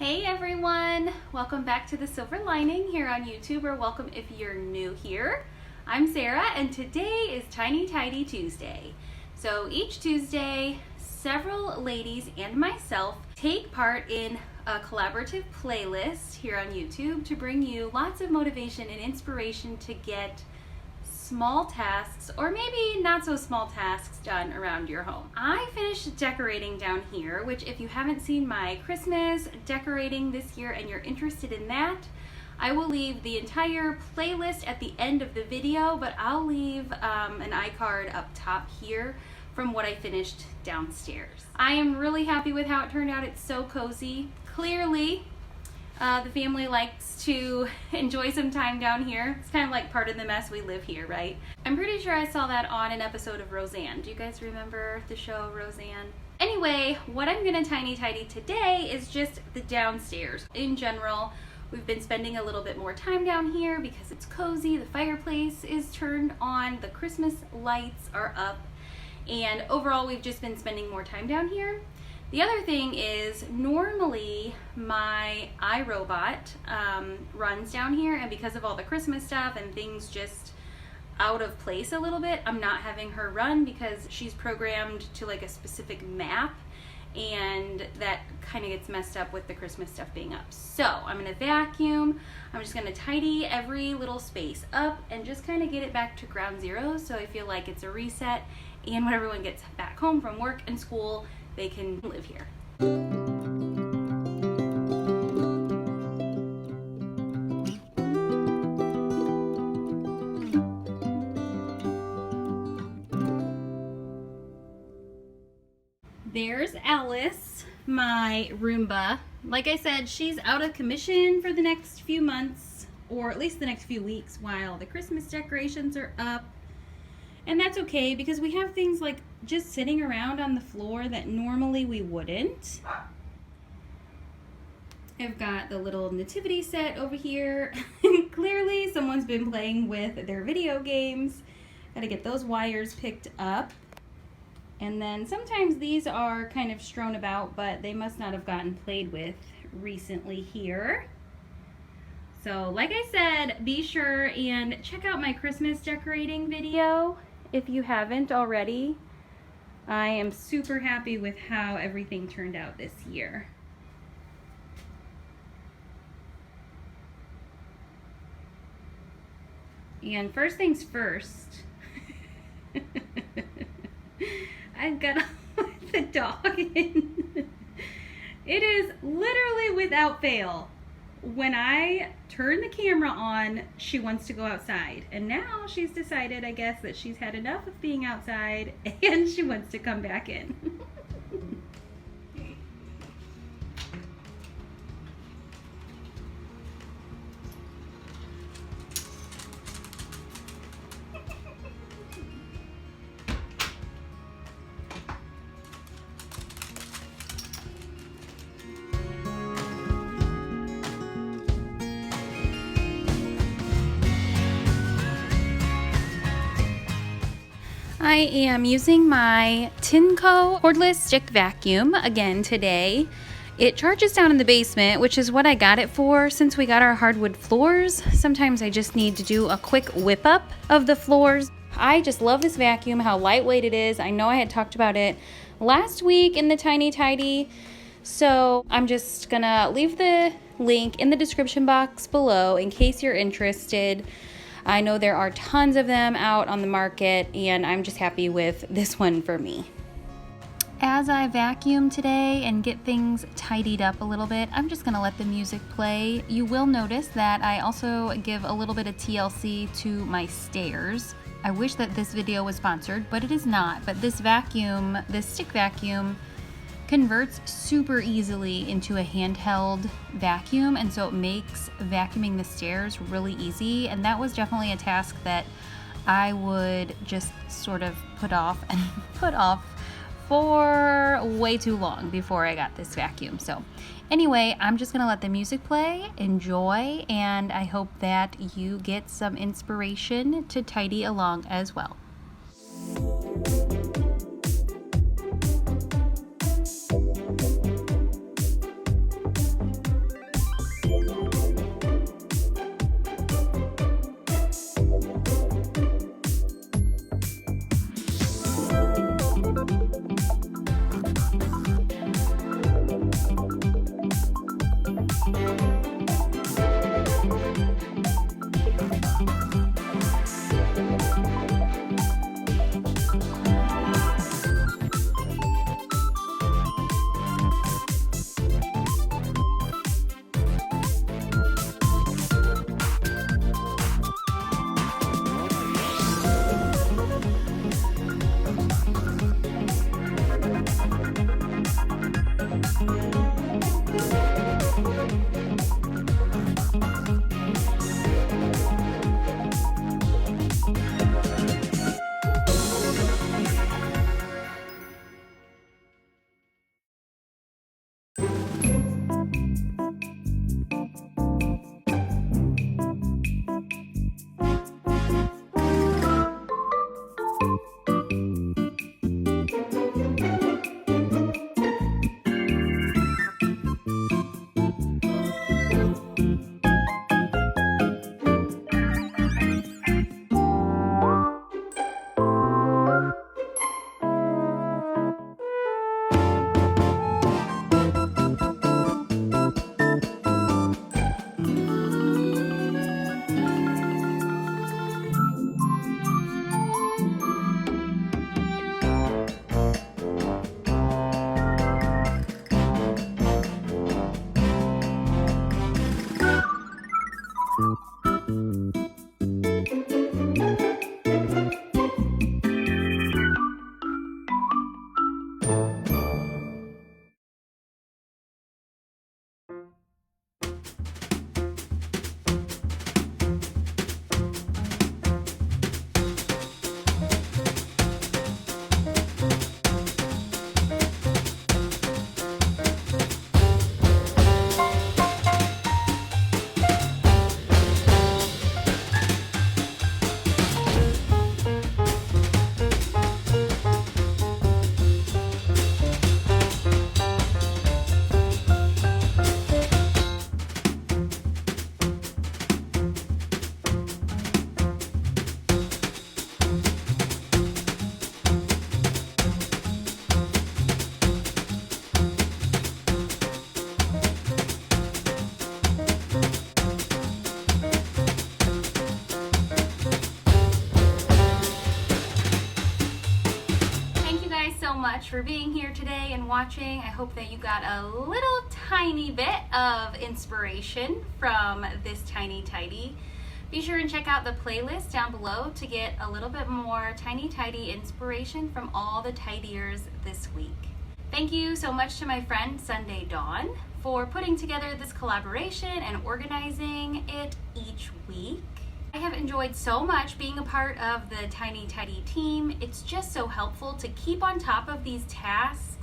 Hey everyone! Welcome back to The Silver Lining here on YouTube, or welcome if you're new here. I'm Sarah and today is Tiny Tidy Tuesday. So each Tuesday, several ladies and myself take part in a collaborative playlist here on YouTube to bring you lots of motivation and inspiration to get small tasks, or maybe not so small tasks, done around your home. I finished decorating down here, which if you haven't seen my Christmas decorating this year and you're interested in that, I will leave the entire playlist at the end of the video, but I'll leave an iCard up top here from what I finished downstairs. I am really happy with how it turned out. It's so cozy. Clearly, the family likes to enjoy some time down here. It's kind of like part of the mess we live here, right? I'm pretty sure I saw that on an episode of Roseanne. Do you guys remember the show Roseanne? Anyway, what I'm gonna tiny tidy today is just the downstairs. In general, we've been spending a little bit more time down here because it's cozy, the fireplace is turned on, the Christmas lights are up, and overall we've just been spending more time down here. The other thing is, normally my iRobot runs down here, and because of all the Christmas stuff and things just out of place a little bit, I'm not having her run because she's programmed to like a specific map, and that kind of gets messed up with the Christmas stuff being up. So I'm gonna vacuum, I'm just gonna tidy every little space up and just kind of get it back to ground zero, so I feel like it's a reset, and when everyone gets back home from work and school, they can live here. There's Alice, my Roomba. Like I said, she's out of commission for the next few months, or at least the next few weeks, while the Christmas decorations are up. And that's okay, because we have things like just sitting around on the floor that normally we wouldn't. I've got the little nativity set over here. Clearly someone's been playing with their video games. Gotta get those wires picked up. And then sometimes these are kind of strewn about, but they must not have gotten played with recently here. So like I said, be sure and check out my Christmas decorating video if you haven't already. I am super happy with how everything turned out this year. And first things first, I've got to let the dog in. It is literally without fail. When I turn the camera on, she wants to go outside. And now she's decided, I guess, that she's had enough of being outside and she wants to come back in. I am using my Tinco cordless stick vacuum again today. It charges down in the basement, which is what I got it for since we got our hardwood floors. Sometimes I just need to do a quick whip up of the floors. I just love this vacuum, how lightweight it is. I know I had talked about it last week in the Tiny Tidy, so I'm just gonna leave the link in the description box below in case you're interested. I know there are tons of them out on the market, and I'm just happy with this one for me. As I vacuum today and get things tidied up a little bit, I'm just gonna let the music play. You will notice that I also give a little bit of TLC to my stairs. I wish that this video was sponsored, but it is not. But this vacuum, this stick vacuum, converts super easily into a handheld vacuum, and so it makes vacuuming the stairs really easy. And that was definitely a task that I would just sort of put off for way too long before I got this vacuum. So anyway, I'm just gonna let the music play, enjoy, and I hope that you get some inspiration to tidy along as well. So much for being here today and watching. I hope that you got a little tiny bit of inspiration from this tiny tidy. Be sure and check out the playlist down below to get a little bit more tiny tidy inspiration from all the tidiers this week. Thank you so much to my friend Sunday Dawn for putting together this collaboration and organizing it each week. I have enjoyed so much being a part of the Tiny Tidy team. It's just so helpful to keep on top of these tasks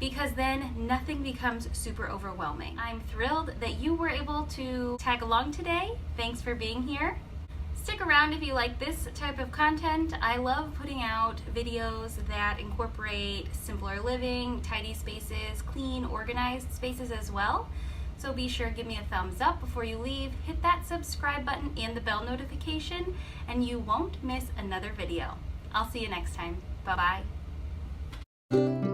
because then nothing becomes super overwhelming. I'm thrilled that you were able to tag along today. Thanks for being here. Stick around if you like this type of content. I love putting out videos that incorporate simpler living, tidy spaces, clean, organized spaces as well. So be sure to give me a thumbs up before you leave, hit that subscribe button and the bell notification, and you won't miss another video. I'll see you next time. Bye-bye.